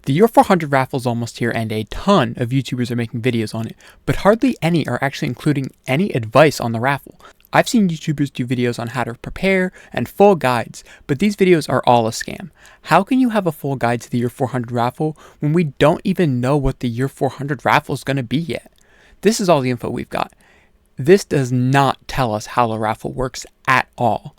The year 400 raffle is almost here and a ton of YouTubers are making videos on it, but hardly any are actually including any advice on the raffle. I've seen YouTubers do videos on how to prepare and full guides, but these videos are all a scam. How can you have a full guide to the year 400 raffle when we don't even know what the year 400 raffle is going to be yet? This is all the info we've got. This does not tell us how the raffle works at all.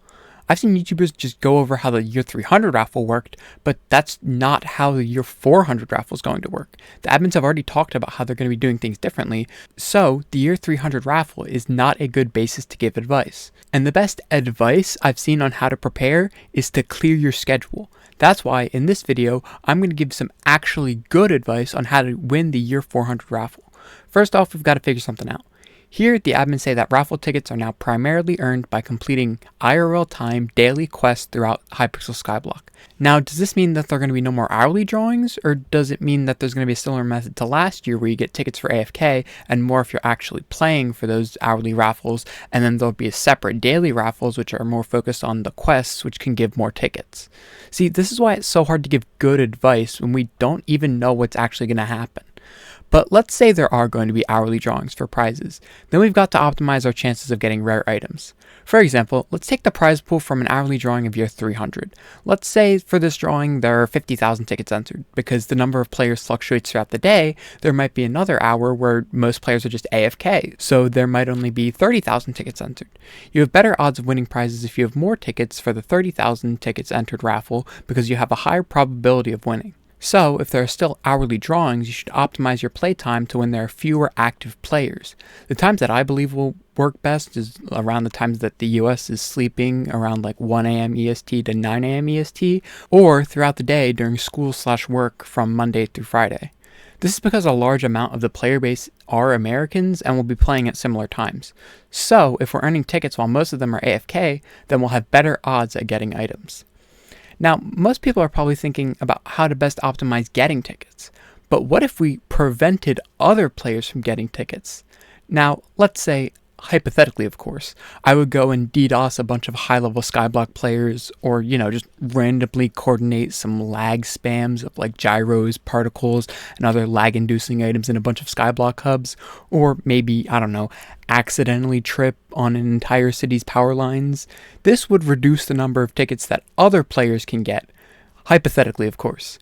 I've seen YouTubers just go over how the year 300 raffle worked, but that's not how the year 400 raffle is going to work. The admins have already talked about how they're going to be doing things differently, so the year 300 raffle is not a good basis to give advice. And the best advice I've seen on how to prepare is to clear your schedule. That's why in this video, I'm going to give some actually good advice on how to win the year 400 raffle. First off, we've got to figure something out. Here, the admins say that raffle tickets are now primarily earned by completing IRL time daily quests throughout Hypixel Skyblock. Now, does this mean that there are going to be no more hourly drawings, or does it mean that there's going to be a similar method to last year where you get tickets for AFK and more if you're actually playing for those hourly raffles, and then there'll be a separate daily raffles which are more focused on the quests which can give more tickets? See, this is why it's so hard to give good advice when we don't even know what's actually going to happen. But let's say there are going to be hourly drawings for prizes. Then we've got to optimize our chances of getting rare items. For example, let's take the prize pool from an hourly drawing of year 300. Let's say for this drawing there are 50,000 tickets entered. Because the number of players fluctuates throughout the day, there might be another hour where most players are just AFK, so there might only be 30,000 tickets entered. You have better odds of winning prizes if you have more tickets for the 30,000 tickets entered raffle because you have a higher probability of winning. So, if there are still hourly drawings, you should optimize your playtime to when there are fewer active players. The times that I believe will work best is around the times that the US is sleeping, around like 1 a.m. EST to 9 a.m. EST, or throughout the day during school/work from Monday through Friday. This is because a large amount of the player base are Americans and will be playing at similar times. So, if we're earning tickets while most of them are AFK, then we'll have better odds at getting items. Now, most people are probably thinking about how to best optimize getting tickets, but what if we prevented other players from getting tickets? Now, let's say, hypothetically of course, I would go and DDoS a bunch of high-level Skyblock players, or, just randomly coordinate some lag spams of like gyros, particles, and other lag-inducing items in a bunch of Skyblock hubs, or maybe, I don't know, accidentally trip on an entire city's power lines. This would reduce the number of tickets that other players can get, hypothetically of course.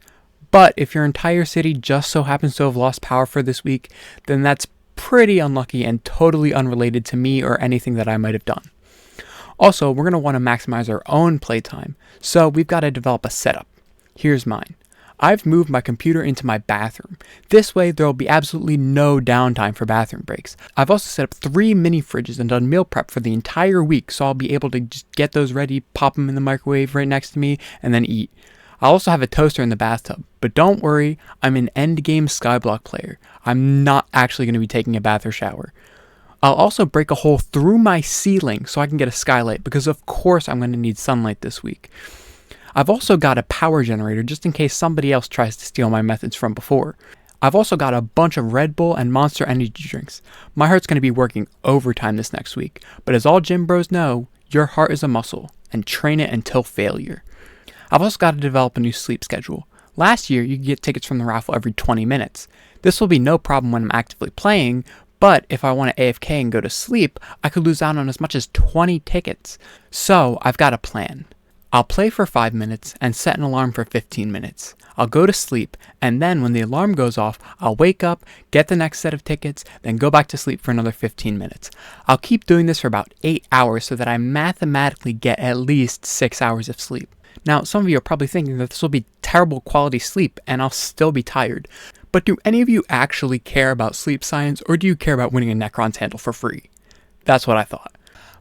But if your entire city just so happens to have lost power for this week, then that's pretty unlucky and totally unrelated to me or anything that I might have done. Also, we're going to want to maximize our own playtime, so we've got to develop a setup. Here's mine. I've moved my computer into my bathroom. This way there will be absolutely no downtime for bathroom breaks. I've also set up 3 mini fridges and done meal prep for the entire week, so I'll be able to just get those ready, pop them in the microwave right next to me, and then eat. I also have a toaster in the bathtub, but don't worry, I'm an endgame Skyblock player. I'm not actually going to be taking a bath or shower. I'll also break a hole through my ceiling so I can get a skylight, because of course I'm going to need sunlight this week. I've also got a power generator just in case somebody else tries to steal my methods from before. I've also got a bunch of Red Bull and Monster energy drinks. My heart's going to be working overtime this next week, but as all gym bros know, your heart is a muscle, and train it until failure. I've also got to develop a new sleep schedule. Last year, you could get tickets from the raffle every 20 minutes. This will be no problem when I'm actively playing, but if I want to AFK and go to sleep, I could lose out on as much as 20 tickets. So, I've got a plan. I'll play for 5 minutes and set an alarm for 15 minutes. I'll go to sleep, and then when the alarm goes off, I'll wake up, get the next set of tickets, then go back to sleep for another 15 minutes. I'll keep doing this for about 8 hours so that I mathematically get at least 6 hours of sleep. Now, some of you are probably thinking that this will be terrible quality sleep and I'll still be tired. But do any of you actually care about sleep science, or do you care about winning a Necron's handle for free? That's what I thought.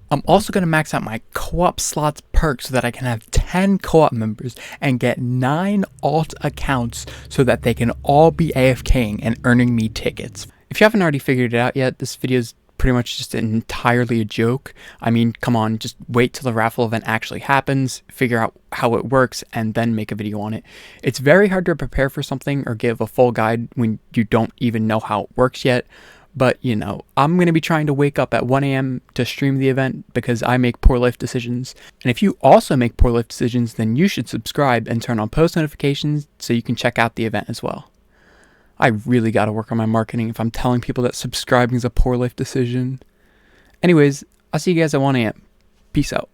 I'm also going to max out my co-op slots perk so that I can have 10 co-op members and get 9 alt accounts so that they can all be AFKing and earning me tickets. If you haven't already figured it out yet, this video is pretty much just entirely a joke. I mean, come on, just wait till the raffle event actually happens, figure out how it works, and then make a video on it. It's very hard to prepare for something or give a full guide when you don't even know how it works yet. But, you know, I'm going to be trying to wake up at 1 a.m. to stream the event because I make poor life decisions. And if you also make poor life decisions, then you should subscribe and turn on post notifications so you can check out the event as well. I really got to work on my marketing if I'm telling people that subscribing is a poor life decision. Anyways, I'll see you guys at 1 a.m. Peace out.